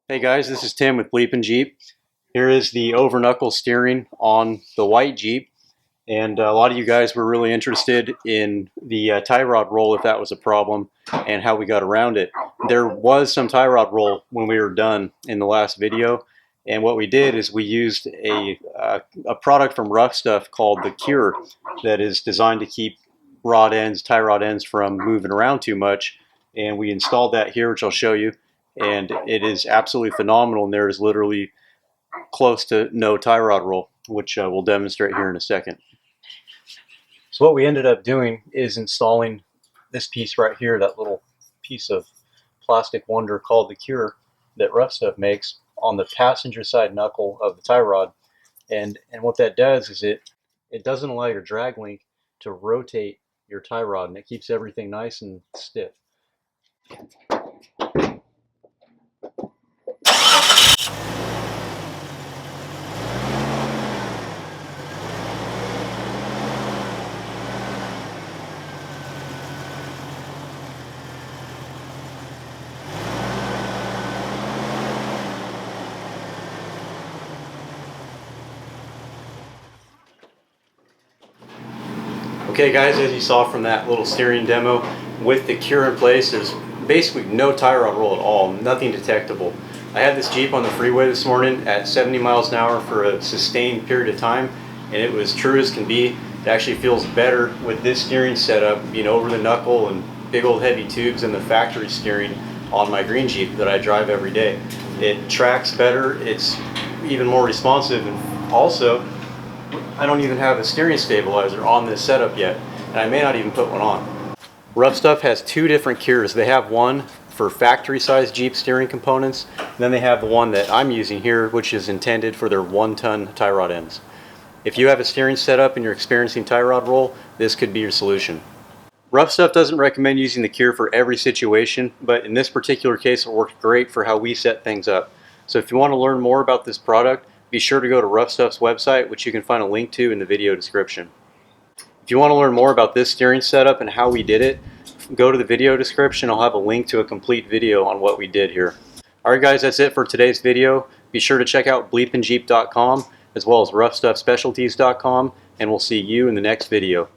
Hey guys, this is Tim with BleepinJeep. Here is the over knuckle steering on the white Jeep, and a lot of you guys were really interested in the tie rod roll, if that was a problem, and how we got around it. There was some tie rod roll when we were done in the last video, and what we did is we used a product from RuffStuff called the Cure that is designed to keep rod ends, tie rod ends from moving around too much, and we installed that here, which I'll show you. And it is absolutely phenomenal, and there is literally close to no tie rod roll, which we'll demonstrate here in a second. So what we ended up doing is installing this piece right here, that little piece of plastic wonder called the Cure that RuffStuff makes, on the passenger side knuckle of the tie rod. And what that does is it doesn't allow your drag link to rotate your tie rod, and it keeps everything nice and stiff. Okay guys, as you saw from that little steering demo, with the Cure in place, there's basically no tie rod roll at all, nothing detectable. I had this Jeep on the freeway this morning at 70 miles an hour for a sustained period of time, and it was true as can be. It actually feels better with this steering setup, being over the knuckle and big old heavy tubes, than the factory steering on my green Jeep that I drive every day. It tracks better, it's even more responsive, and also I don't even have a steering stabilizer on this setup yet, and I may not even put one on. RuffStuff has two different Cures. They have one for factory size Jeep steering components, and then they have the one that I'm using here, which is intended for their 1-ton tie rod ends. If you have a steering setup and you're experiencing tie rod roll, this could be your solution. RuffStuff doesn't recommend using the Cure for every situation, but in this particular case it worked great for how we set things up. So if you want to learn more about this product, be sure to go to RuffStuff's website, which you can find a link to in the video description. If you want to learn more about this steering setup and how we did it, go to the video description. I'll have a link to a complete video on what we did here. Alright guys, that's it for today's video. Be sure to check out BleepinJeep.com as well as RuffStuffSpecialties.com, and we'll see you in the next video.